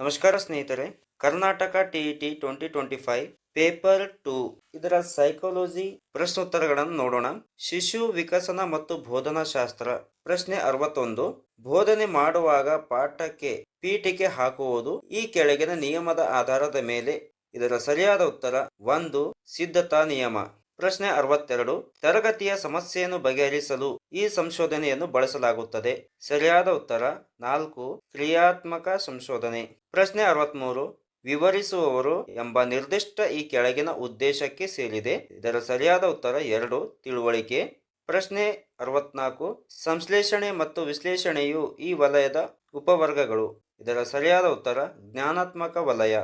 ನಮಸ್ಕಾರ ಸ್ನೇಹಿತರೆ. Karnataka TET 2025 paper 2 ಇದರ ಸೈಕಾಲಜಿ ಪ್ರಶ್ನೋತ್ತರಗಳನ್ನು ನೋಡೋಣ. ಶಿಶು ವಿಕಸನ ಮತ್ತು ಬೋಧನಾ ಶಾಸ್ತ್ರ. ಪ್ರಶ್ನೆ 61. ಬೋಧನೆ ಮಾಡುವಾಗ ಪಾಠಕ್ಕೆ ಪೀಠಿಕೆ ಹಾಕುವುದು ಈ ಕೆಳಗಿನ ನಿಯಮದ ಆಧಾರದ ಮೇಲೆ. ಇದರ ಸರಿಯಾದ ಉತ್ತರ 1. ಸಿದ್ಧತಾ ನಿಯಮ. ಪ್ರಶ್ನೆ 62. ತರಗತಿಯ ಸಮಸ್ಯೆಯನ್ನು ಬಗೆಹರಿಸಲು ಈ ಸಂಶೋಧನೆಯನ್ನು ಬಳಸಲಾಗುತ್ತದೆ. ಸರಿಯಾದ ಉತ್ತರ 4. ಕ್ರಿಯಾತ್ಮಕ ಸಂಶೋಧನೆ. ಪ್ರಶ್ನೆ 63. ವಿವರಿಸುವವರು ಎಂಬ ನಿರ್ದಿಷ್ಟ ಈ ಕೆಳಗಿನ ಉದ್ದೇಶಕ್ಕೆ ಸೇರಿದೆ. ಇದರ ಸರಿಯಾದ ಉತ್ತರ 2. ತಿಳುವಳಿಕೆ. ಪ್ರಶ್ನೆ 64. ಸಂಶ್ಲೇಷಣೆ ಮತ್ತು ವಿಶ್ಲೇಷಣೆಯು ಈ ವಲಯದ ಉಪವರ್ಗಗಳು. ಇದರ ಸರಿಯಾದ ಉತ್ತರ ಜ್ಞಾನಾತ್ಮಕ ವಲಯ.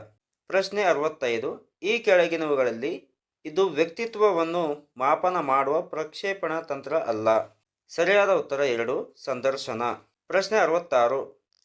ಪ್ರಶ್ನೆ 65. ಈ ಕೆಳಗಿನವುಗಳಲ್ಲಿ ಇದು ವ್ಯಕ್ತಿತ್ವವನ್ನು ಮಾಪನ ಮಾಡುವ ಪ್ರಕ್ಷೇಪಣ ತಂತ್ರ ಅಲ್ಲ. ಸರಿಯಾದ ಉತ್ತರ 2. ಸಂದರ್ಶನ. ಪ್ರಶ್ನೆ 66.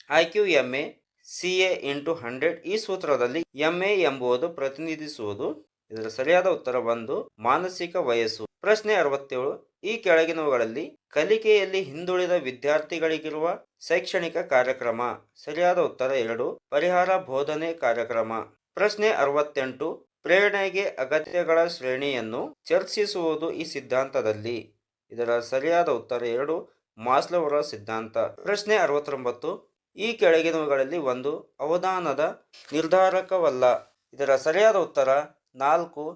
IQMA CA × 100 ಈ ಸೂತ್ರದಲ್ಲಿ MA ಎಂಬುದು ಪ್ರತಿನಿಧಿಸುವುದು. ಇದರ ಸರಿಯಾದ ಉತ್ತರ 1. ಮಾನಸಿಕ ವಯಸ್ಸು. ಪ್ರಶ್ನೆ 67. ಈ ಕೆಳಗಿನವುಗಳಲ್ಲಿ ಕಲಿಕೆಯಲ್ಲಿ ಹಿಂದುಳಿದ ವಿದ್ಯಾರ್ಥಿಗಳಿಗಿರುವ ಶೈಕ್ಷಣಿಕ ಕಾರ್ಯಕ್ರಮ. ಸರಿಯಾದ ಉತ್ತರ 2. ಪರಿಹಾರ ಬೋಧನೆ ಕಾರ್ಯಕ್ರಮ. ಪ್ರಶ್ನೆ 68. ಪ್ರೇರಣೆಗೆ ಅಗತ್ಯಗಳ ಶ್ರೇಣಿಯನ್ನು ಚರ್ಚಿಸುವುದು ಈ ಸಿದ್ಧಾಂತದಲ್ಲಿ. ಇದರ ಸರಿಯಾದ ಉತ್ತರ 2. ಮಾಸ್ಲೋವರ ಸಿದ್ಧಾಂತ. ಪ್ರಶ್ನೆ 69. ಈ ಕೆಳಗಿನವುಗಳಲ್ಲಿ ಒಂದು ಅವಧಾನದ ನಿರ್ಧಾರಕವಲ್ಲ. ಇದರ ಸರಿಯಾದ ಉತ್ತರ 4.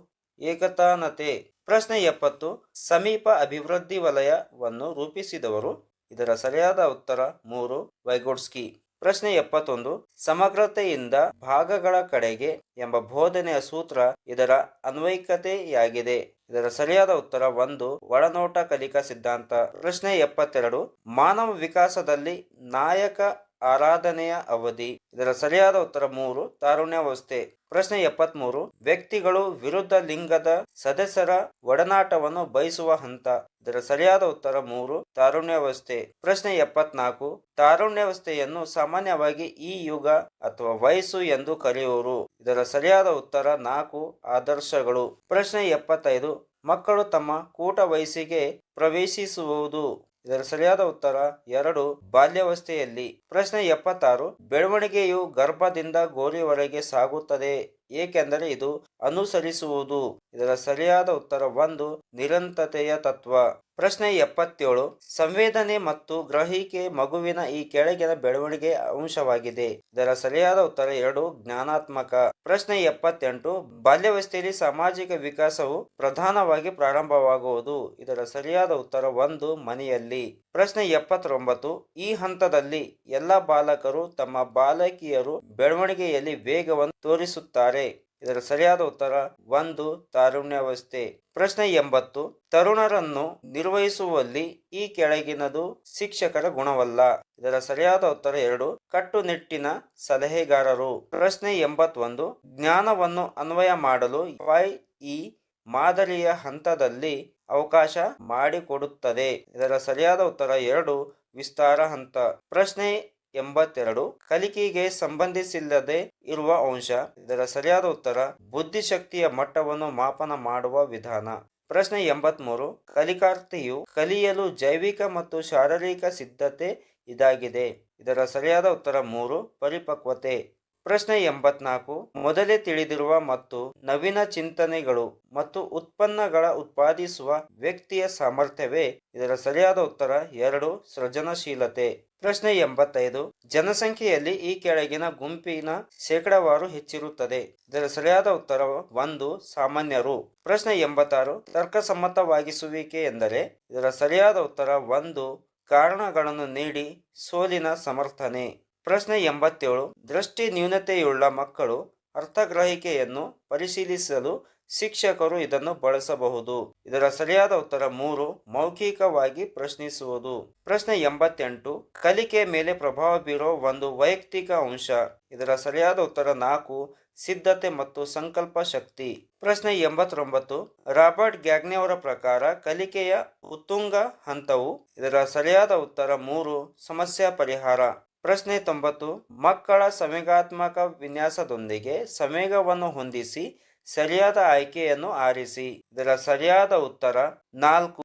ಏಕತಾನತೆ. ಪ್ರಶ್ನೆ 70. ಸಮೀಪ ಅಭಿವೃದ್ಧಿ ವಲಯವನ್ನು ರೂಪಿಸಿದವರು. ಇದರ ಸರಿಯಾದ ಉತ್ತರ 3. ವೈಗೋಟ್ಸ್ಕಿ. ಪ್ರಶ್ನೆ 71. ಸಮಗ್ರತೆಯಿಂದ ಭಾಗಗಳ ಕಡೆಗೆ ಎಂಬ ಬೋಧನೆಯ ಸೂತ್ರ ಇದರ ಅನ್ವಯಿಕತೆಯಾಗಿದೆ. ಇದರ ಸರಿಯಾದ ಉತ್ತರ 1. ಒಳನೋಟ ಕಲಿಕಾ ಸಿದ್ಧಾಂತ. ಪ್ರಶ್ನೆ 72. ಮಾನವ ವಿಕಾಸದಲ್ಲಿ ನಾಯಕ ಆರಾಧನೆಯ ಅವಧಿ. ಇದರ ಸರಿಯಾದ ಉತ್ತರ 3. ತಾರುಣ್ಯಾವಸ್ಥೆ. ಪ್ರಶ್ನೆ 73. ವ್ಯಕ್ತಿಗಳು ವಿರುದ್ಧ ಲಿಂಗದ ಸದಸ್ಯರ ಒಡನಾಟವನ್ನು ಬಯಸುವ ಹಂತ. ಇದರ ಸರಿಯಾದ ಉತ್ತರ 3. ತಾರುಣ್ಯಾವಸ್ಥೆ. ಪ್ರಶ್ನೆ 74. ತಾರುಣ್ಯಾವಸ್ಥೆಯನ್ನು ಸಾಮಾನ್ಯವಾಗಿ ಈ ಯುಗ ಅಥವಾ ವಯಸ್ಸು ಎಂದು ಕರೆಯುವರು. ಇದರ ಸರಿಯಾದ ಉತ್ತರ 4. ಆದರ್ಶಗಳು. ಪ್ರಶ್ನೆ 75. ಮಕ್ಕಳು ತಮ್ಮ ಕೂಟ ವಯಸ್ಸಿಗೆ ಪ್ರವೇಶಿಸುವುದು. ಇದರ ಸರಿಯಾದ ಉತ್ತರ 2. ಬಾಲ್ಯಾವಸ್ಥೆಯಲ್ಲಿ. ಪ್ರಶ್ನೆ 76. ಬೆಳವಣಿಗೆಯು ಗರ್ಭದಿಂದ ಗೋರಿಯವರೆಗೆ ಸಾಗುತ್ತದೆ ಏಕೆಂದರೆ ಇದು ಅನುಸರಿಸುವುದು. ಇದರ ಸರಿಯಾದ ಉತ್ತರ 1. ನಿರಂತರತೆಯ ತತ್ವ. ಪ್ರಶ್ನೆ 77. ಸಂವೇದನೆ ಮತ್ತು ಗ್ರಹಿಕೆ ಮಗುವಿನ ಈ ಕೆಳಗಿನ ಬೆಳವಣಿಗೆಯ ಅಂಶವಾಗಿದೆ. ಇದರ ಸರಿಯಾದ ಉತ್ತರ 2. ಜ್ಞಾನಾತ್ಮಕ. ಪ್ರಶ್ನೆ 78. ಬಾಲ್ಯಾವಸ್ಥೆಯಲ್ಲಿ ಸಾಮಾಜಿಕ ವಿಕಾಸವು ಪ್ರಧಾನವಾಗಿ ಪ್ರಾರಂಭವಾಗುವುದು. ಇದರ ಸರಿಯಾದ ಉತ್ತರ 1. ಮನೆಯಲ್ಲಿ. ಪ್ರಶ್ನೆ 79. ಈ ಹಂತದಲ್ಲಿ ಎಲ್ಲ ಬಾಲಕರು ತಮ್ಮ ಬಾಲಕಿಯರು ಬೆಳವಣಿಗೆಯಲ್ಲಿ ವೇಗವನ್ನು ತೋರಿಸುತ್ತಾರೆ. ಇದರ ಸರಿಯಾದ ಉತ್ತರ 1. ತಾರುಣ್ಯಾವಸ್ಥೆ. ಪ್ರಶ್ನೆ 80. ತರುಣರನ್ನು ನಿರ್ವಹಿಸುವಲ್ಲಿ ಈ ಕೆಳಗಿನದು ಶಿಕ್ಷಕರ ಗುಣವಲ್ಲ. ಇದರ ಸರಿಯಾದ ಉತ್ತರ 2. ಕಟ್ಟುನಿಟ್ಟಿನ ಸಲಹೆಗಾರರು. ಪ್ರಶ್ನೆ 81. ಜ್ಞಾನವನ್ನು ಅನ್ವಯ ಮಾಡಲು ಈ ಮಾದರಿಯ ಹಂತದಲ್ಲಿ ಅವಕಾಶ ಮಾಡಿಕೊಡುತ್ತದೆ. ಇದರ ಸರಿಯಾದ ಉತ್ತರ 2. ವಿಸ್ತಾರ ಹಂತ. ಪ್ರಶ್ನೆ 82. ಕಲಿಕೆಗೆ ಸಂಬಂಧಿಸಿಲ್ಲದೆ ಇರುವ ಅಂಶ. ಇದರ ಸರಿಯಾದ ಉತ್ತರ ಬುದ್ಧಿಶಕ್ತಿಯ ಮಟ್ಟವನ್ನು ಮಾಪನ ಮಾಡುವ ವಿಧಾನ. ಪ್ರಶ್ನೆ 83. ಕಲಿಕಾರ್ಥಿಯು ಕಲಿಯಲು ಜೈವಿಕ ಮತ್ತು ಶಾರೀರಿಕ ಸಿದ್ಧತೆ ಇದಾಗಿದೆ. ಇದರ ಸರಿಯಾದ ಉತ್ತರ 3. ಪರಿಪಕ್ವತೆ. ಪ್ರಶ್ನೆ 84. ಮೊದಲೇ ತಿಳಿದಿರುವ ಮತ್ತು ನವೀನ ಚಿಂತನೆಗಳು ಮತ್ತು ಉತ್ಪನ್ನಗಳ ಉತ್ಪಾದಿಸುವ ವ್ಯಕ್ತಿಯ ಸಾಮರ್ಥ್ಯವೇ. ಇದರ ಸರಿಯಾದ ಉತ್ತರ 2. ಸೃಜನಶೀಲತೆ. ಪ್ರಶ್ನೆ 85. ಜನಸಂಖ್ಯೆಯಲ್ಲಿ ಈ ಕೆಳಗಿನ ಗುಂಪಿನ ಶೇಕಡಾವಾರು ಹೆಚ್ಚಿರುತ್ತದೆ. ಇದರ ಸರಿಯಾದ ಉತ್ತರ 1. ಸಾಮಾನ್ಯರು. ಪ್ರಶ್ನೆ 86. ತರ್ಕಸಮ್ಮತವಾಗಿಸುವಿಕೆ ಎಂದರೆ. ಇದರ ಸರಿಯಾದ ಉತ್ತರ 1. ಕಾರಣಗಳನ್ನು ನೀಡಿ ಸೋಲಿನ ಸಮರ್ಥನೆ. ಪ್ರಶ್ನೆ 87. ದೃಷ್ಟಿ ನ್ಯೂನತೆಯುಳ್ಳ ಮಕ್ಕಳು ಅರ್ಥಗ್ರಹಿಕೆಯನ್ನು ಪರಿಶೀಲಿಸಲು ಶಿಕ್ಷಕರು ಇದನ್ನು ಬಳಸಬಹುದು. ಇದರ ಸರಿಯಾದ ಉತ್ತರ 3. ಮೌಖಿಕವಾಗಿ ಪ್ರಶ್ನಿಸುವುದು. ಪ್ರಶ್ನೆ 88. ಕಲಿಕೆ ಮೇಲೆ ಪ್ರಭಾವ ಬೀರೋ ಒಂದು ವೈಯಕ್ತಿಕ ಅಂಶ. ಇದರ ಸರಿಯಾದ ಉತ್ತರ 4. ಸಿದ್ಧತೆ ಮತ್ತು ಸಂಕಲ್ಪ ಶಕ್ತಿ. ಪ್ರಶ್ನೆ 89. ರಾಬರ್ಟ್ ಗ್ಯಾಗ್ನೆ ಅವರ ಪ್ರಕಾರ ಕಲಿಕೆಯ ಉತ್ತುಂಗ ಹಂತವು. ಇದರ ಸರಿಯಾದ ಉತ್ತರ 3. ಸಮಸ್ಯೆ ಪರಿಹಾರ. ಪ್ರಶ್ನೆ 90. ಮಕ್ಕಳ ಸಂವೇಗಾತ್ಮಕ ವಿನ್ಯಾಸದೊಂದಿಗೆ ಸಂವೇಗವನ್ನು ಹೊಂದಿಸಿ ಸರಿಯಾದ ಆಯ್ಕೆಯನ್ನು ಆರಿಸಿ. ಇದರ ಸರಿಯಾದ ಉತ್ತರ 4.